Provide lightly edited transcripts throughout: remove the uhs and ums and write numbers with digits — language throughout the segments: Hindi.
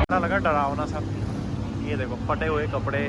लगा डरावना सा। ये देखो फटे हुए कपड़े।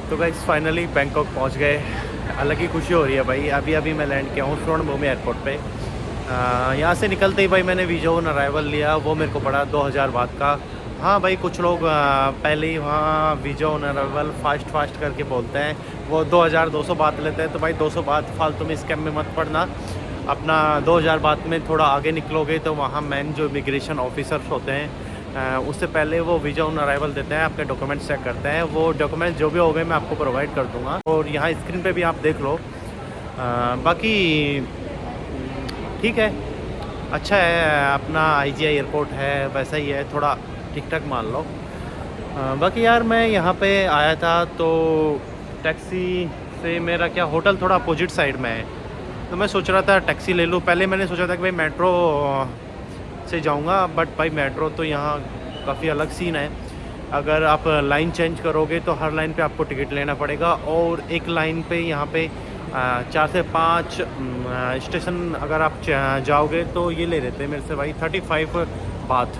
तो गाइस फाइनली बैंकॉक पहुंच गए। अलग ही खुशी हो रही है भाई। अभी अभी मैं लैंड किया हूँ सुवर्णभूमि एयरपोर्ट पे। यहाँ से निकलते ही भाई मैंने वीज़ा ऑन अराइवल लिया। वो मेरे को पड़ा 2000 बात का। हाँ भाई कुछ लोग पहले ही वहाँ वीज़ा ऑन अराइवल फास्ट करके बोलते हैं, वो 2200 बात लेते हैं। तो भाई 200 बात फालतू में स्कैम में मत पड़ना। अपना 2000 बात में थोड़ा आगे निकलोगे तो वहाँ मैन जो इमिग्रेशन ऑफिसर्स होते हैं उससे पहले वो वीज़ा ऑन अराइवल देते हैं, आपके डॉक्यूमेंट्स चेक करते हैं। वो डॉक्यूमेंट्स जो भी हो गए मैं आपको प्रोवाइड कर दूँगा। और यहाँ स्क्रीन पे भी आप देख लो। बाकी ठीक है, अच्छा है। अपना IGI एयरपोर्ट है वैसा ही है, थोड़ा ठीक ठाक मान लो। बाकी यार मैं यहाँ पे आया था तो टैक्सी से मेरा क्या होटल थोड़ा अपोजिट साइड में है, तो मैं सोच रहा था टैक्सी ले लूँ। पहले मैंने सोचा था कि भाई मेट्रो से जाऊंगा, बट भाई मेट्रो तो यहाँ काफ़ी अलग सीन है। अगर आप लाइन चेंज करोगे तो हर लाइन पे आपको टिकट लेना पड़ेगा। और एक लाइन पे यहाँ पे 4 से 5 स्टेशन अगर आप जाओगे तो ये ले लेते हैं मेरे से भाई 35 बात।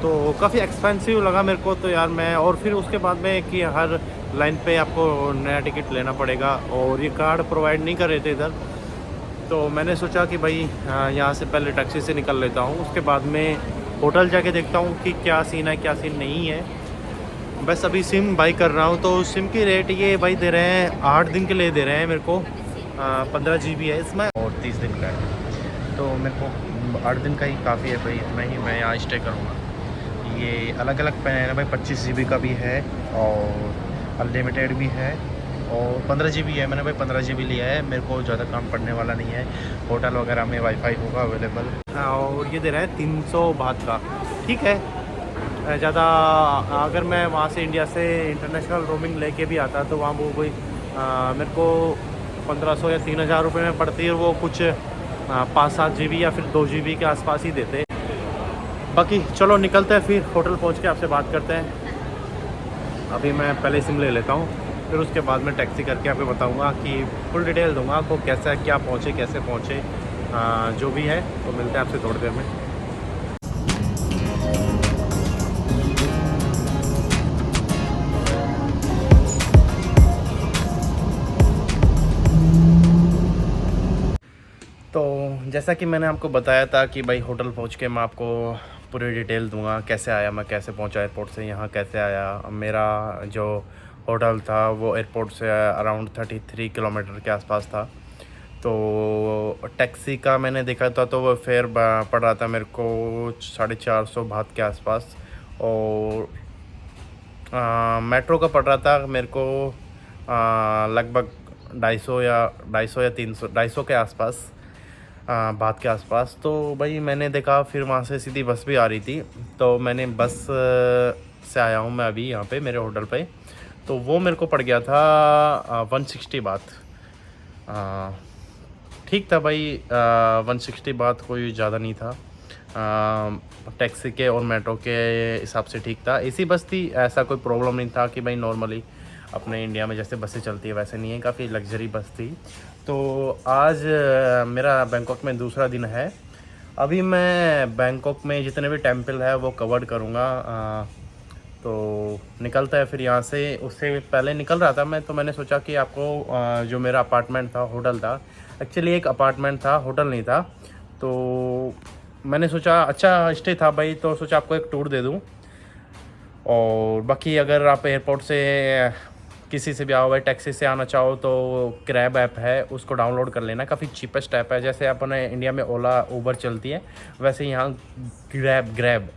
तो काफ़ी एक्सपेंसिव लगा मेरे को तो यार मैं। और फिर उसके बाद में कि हर लाइन पे आपको नया टिकट लेना पड़ेगा और ये कार्ड प्रोवाइड नहीं कर रहे थे इधर। तो मैंने सोचा कि भाई यहाँ से पहले टैक्सी से निकल लेता हूँ, उसके बाद में होटल जाके देखता हूँ कि क्या सीन है क्या सीन नहीं है। बस अभी सिम बाई कर रहा हूँ। तो सिम की रेट ये भाई दे रहे हैं 8 दिन के लिए दे रहे हैं मेरे को। 15 GB है इसमें और 30 दिन का है। तो मेरे को 8 दिन का ही काफ़ी है भाई, इतना ही मैं यहाँ स्टे करूँगा। ये अलग अलग पैन है भाई, 25 GB का भी है और अनलिमिटेड भी है और 15 GB है। मैंने भाई 15 GB लिया है, मेरे को ज़्यादा काम पड़ने वाला नहीं है। होटल वगैरह में वाईफाई होगा अवेलेबल। और ये दे रहा है 300 बात का, ठीक है ज़्यादा। अगर मैं वहाँ से इंडिया से इंटरनेशनल रोमिंग लेके भी आता तो वहाँ वो कोई मेरे को 1500 या 3000 रुपये में पड़ती है। वो कुछ 5-7 GB या फिर 2 GB के आसपास ही देते। बाकी चलो निकलते हैं, फिर होटल पहुँच के आपसे बात करते हैं। अभी मैं पहले सिम ले लेता हूँ, फिर उसके बाद में टैक्सी करके आपको बताऊंगा कि फुल डिटेल दूंगा आपको कैसा क्या पहुँचे कैसे पहुँचे जो भी है। तो मिलते हैं आपसे थोड़ी देर में। तो जैसा कि मैंने आपको बताया था कि भाई होटल पहुँच के मैं आपको पूरी डिटेल दूंगा, कैसे आया मैं, कैसे पहुँचा एयरपोर्ट से यहाँ, कैसे आया। मेरा जो होटल था वो एयरपोर्ट से अराउंड 33 किलोमीटर के आसपास था। तो टैक्सी का मैंने देखा था तो वो फेयर पड़ रहा था मेरे को 450 बात के आसपास। और मेट्रो का पड़ रहा था मेरे को लगभग 250 या 250 के आसपास, बात के आसपास। तो भाई मैंने देखा, फिर वहाँ से सीधी बस भी आ रही थी तो मैंने बस से आया हूँ मैं अभी यहाँ पे मेरे होटल पे। तो वो मेरे को पड़ गया था 160 बात। ठीक था भाई, 160 बात कोई ज़्यादा नहीं था। टैक्सी के और मेट्रो के हिसाब से ठीक था। एसी बस थी, ऐसा कोई प्रॉब्लम नहीं था कि भाई नॉर्मली अपने इंडिया में जैसे बसें चलती है वैसे नहीं है, काफ़ी लग्जरी बस थी। तो आज मेरा बैंकॉक में दूसरा दिन है। अभी मैं बैंकॉक में जितने भी टेम्पल है वो कवर करूँगा। तो निकलता है फिर यहाँ से। उससे पहले निकल रहा था मैं, तो मैंने सोचा कि आपको जो मेरा अपार्टमेंट था, होटल था, एक्चुअली एक अपार्टमेंट था, होटल नहीं था। तो मैंने सोचा अच्छा स्टे था भाई, तो सोचा आपको एक टूर दे दूँ। और बाकी अगर आप एयरपोर्ट से किसी से भी आओ भाई, टैक्सी से आना चाहो तो ग्रैब ऐप है, उसको डाउनलोड कर लेना। काफ़ी चीपेस्ट ऐप है। जैसे अपने इंडिया में ओला उबर चलती है वैसे यहाँ ग्रैब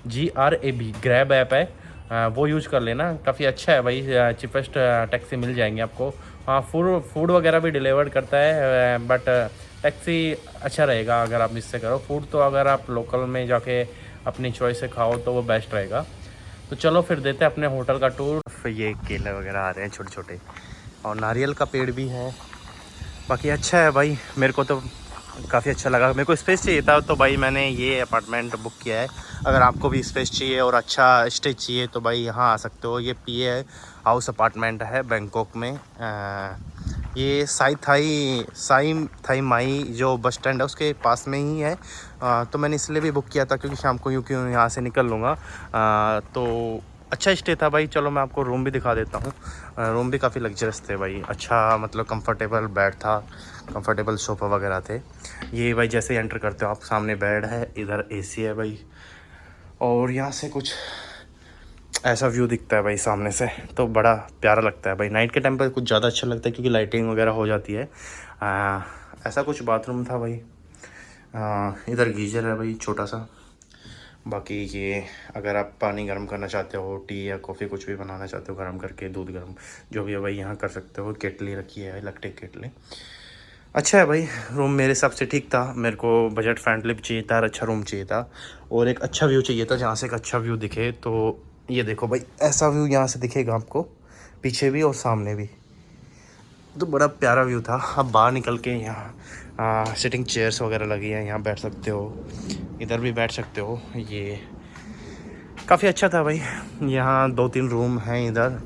GRAB ग्रैब ऐप है, वो यूज कर लेना। काफ़ी अच्छा है भाई, चीपेस्ट टैक्सी मिल जाएंगे आपको। हाँ फूड वगैरह भी डिलीवर करता है, बट टैक्सी अच्छा रहेगा अगर आप इससे करो। फूड तो अगर आप लोकल में जाके अपनी चॉइस से खाओ तो वो बेस्ट रहेगा। तो चलो फिर देते हैं अपने होटल का टूर। फिर ये केले वगैरह आ रहे हैं छोटे छोटे और नारियल का पेड़ भी है। बाकी अच्छा है भाई, मेरे को तो काफ़ी अच्छा लगा। मेरे को स्पेस चाहिए था तो भाई मैंने ये अपार्टमेंट बुक किया है। अगर आपको भी स्पेस चाहिए और अच्छा स्टे चाहिए तो भाई यहाँ आ सकते हो। ये पीए हाउस अपार्टमेंट है बैंकॉक में। ये साई थाई माई जो बस स्टैंड है उसके पास में ही है। तो मैंने इसलिए भी बुक किया था क्योंकि शाम को यूँ क्यों यहाँ से निकल लूँगा। तो अच्छा स्टे था भाई। चलो मैं आपको रूम भी दिखा देता हूँ। रूम भी काफ़ी लग्जरस थे भाई। अच्छा मतलब कंफर्टेबल बेड था, कंफर्टेबल सोफ़ा वगैरह थे। ये भाई जैसे ही एंटर करते हो आप, सामने बेड है, इधर एसी है भाई, और यहाँ से कुछ ऐसा व्यू दिखता है भाई सामने से। तो बड़ा प्यारा लगता है भाई। नाइट के टाइम पर कुछ ज़्यादा अच्छा लगता है क्योंकि लाइटिंग वगैरह हो जाती है। ऐसा कुछ बाथरूम था भाई। इधर गीजर है भाई छोटा सा। बाकी ये अगर आप पानी गर्म करना चाहते हो, टी या कॉफ़ी कुछ भी बनाना चाहते हो गर्म करके, दूध गर्म जो भी है भाई यहाँ कर सकते हो। केटली रखी है, इलेक्ट्रिक केटली। अच्छा है भाई। रूम मेरे हिसाब से ठीक था। मेरे को बजट फ्रेंडली भी चाहिए था और अच्छा रूम चाहिए था और एक अच्छा व्यू चाहिए था जहाँ से एक अच्छा व्यू दिखे। तो ये देखो भाई, ऐसा व्यू यहाँ से दिखेगा आपको, पीछे भी और सामने भी। तो बड़ा प्यारा व्यू था। अब बाहर निकल के यहाँ सिटिंग चेयर्स वगैरह लगी हैं, यहाँ बैठ सकते हो, इधर भी बैठ सकते हो। ये काफ़ी अच्छा था भाई। यहाँ 2-3 रूम हैं इधर,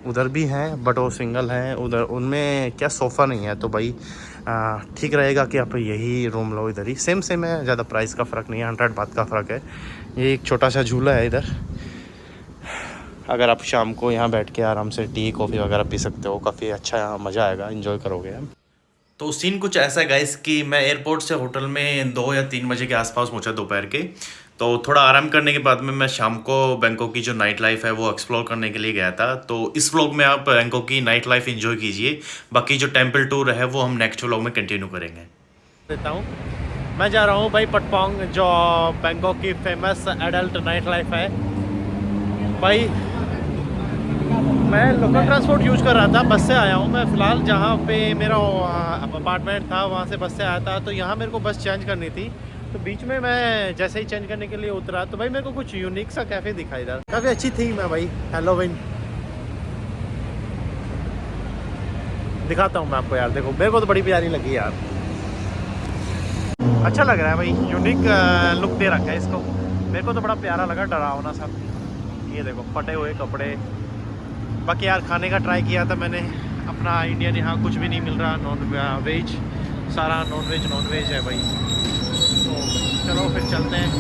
उधर भी हैं बट वो सिंगल हैं। उधर उनमें क्या सोफ़ा नहीं है तो भाई ठीक रहेगा कि आप यही रूम लो। इधर ही सेम है, ज़्यादा प्राइस का फ़र्क नहीं है, 100 बात का फ़र्क है। ये एक छोटा सा झूला है इधर। अगर आप शाम को यहाँ बैठ के आराम से टी कॉफ़ी वगैरह पी सकते हो, काफ़ी अच्छा मज़ा आएगा, एंजॉय करोगे आप। तो सीन कुछ ऐसा है गाइस कि मैं एयरपोर्ट से होटल में 2 या 3 बजे के आसपास पहुंचा दोपहर के। तो थोड़ा आराम करने के बाद में मैं शाम को बैंकॉक की जो नाइट लाइफ है वो एक्सप्लोर करने के लिए गया था। तो इस व्लॉग में आप बैंकॉक की नाइट लाइफ एंजॉय कीजिए। बाकी जो टेंपल टूर है वो हम नेक्स्ट व्लॉग में कंटिन्यू करेंगे। देता हूँ, मैं जा रहा हूँ भाई पटपोंग, जो बैंकॉक की फेमस एडल्ट नाइट लाइफ है भाई। मैं लोकल ट्रांसपोर्ट यूज़ कर रहा था, बस से आया हूँ मैं फ़िलहाल। जहाँ पे मेरा अपार्टमेंट था वहाँ से बस से आया था, तो यहाँ मेरे को बस चेंज करनी थी। तो बीच में मैं जैसे ही चेंज करने के लिए उतरा तो भाई मेरे को कुछ यूनिक सा कैफ़े दिखाई था। काफ़ी अच्छी थीम है भाई, हैलोवीन। दिखाता हूँ मैं आपको यार, देखो मेरे को तो बड़ी प्यारी लगी यार। अच्छा लग रहा है भाई, यूनिक लुक दे रखा है इसको। मेरे को तो बड़ा प्यारा लगा, डरावना सा। ये देखो फटे हुए कपड़े। बाकी यार खाने का ट्राई किया था मैंने अपना इंडियन, यहाँ कुछ भी नहीं मिल रहा नॉन वेज, सारा नॉन वेज है भाई। तो चलो फिर चलते हैं।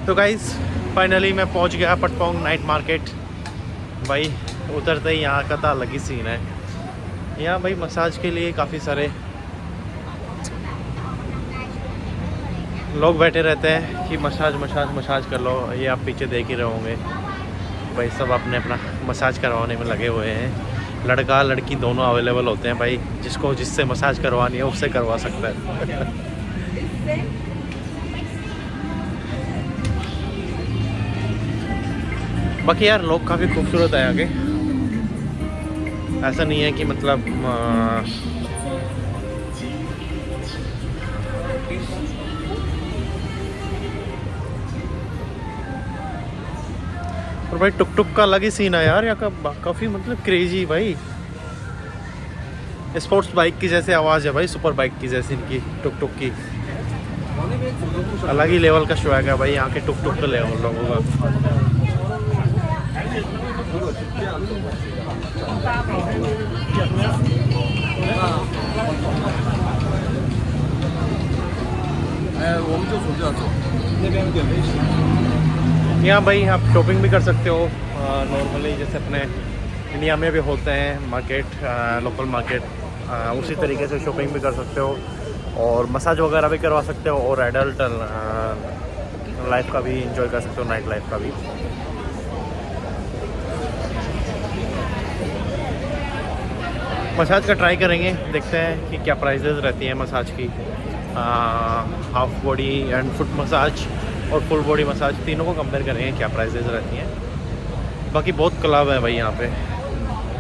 तो गाइस फाइनली मैं पहुंच गया पटपोंग नाइट मार्केट भाई। उतरते ही यहाँ का तो अलग ही सीन है। यहाँ भाई मसाज के लिए काफ़ी सारे लोग बैठे रहते हैं कि मसाज कर लो। ये आप पीछे देख ही रहे होंगे भाई, सब अपने अपना मसाज करवाने में लगे हुए हैं। लड़का लड़की दोनों अवेलेबल होते हैं भाई, जिसको जिससे मसाज करवानी है उससे करवा सकता है। बाकी यार लोग काफ़ी खूबसूरत है आगे, ऐसा नहीं है कि मतलब और भाई टुक टुक का अलग ही सीन है यार यहाँ का। काफ़ी मतलब क्रेजी भाई। स्पोर्ट्स बाइक की जैसे आवाज़ है भाई, सुपर बाइक की जैसी इनकी टुक टुक की। अलग ही लेवल का स्वैग है भाई यहाँ के टुक टुक के लेवल लोगों का। यहाँ भाई आप शॉपिंग भी कर सकते हो नॉर्मली, जैसे अपने इंडिया में भी होते हैं मार्केट, लोकल मार्केट, उसी तरीके से शॉपिंग भी कर सकते हो और मसाज वगैरह भी करवा सकते हो और एडल्ट लाइफ का भी इंजॉय कर सकते हो, नाइट लाइफ का भी। मसाज का ट्राई करेंगे, देखते हैं कि क्या प्राइसेस रहती हैं मसाज की। Half body and foot massage और फुल बॉडी मसाज तीनों को कंपेयर करेंगे क्या प्राइसेस रहती हैं। बाकी बहुत क्लब है भाई यहाँ पे,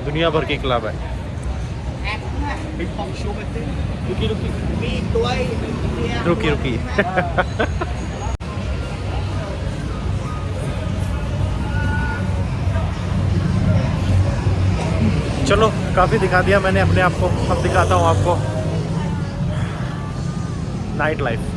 दुनिया भर की क्लब है। रुकी रुकीมีตัวเนี่ย रुकी रुकी चलो काफ़ी दिखा दिया मैंने अपने आप को, अब दिखाता हूँ आपको नाइट लाइफ।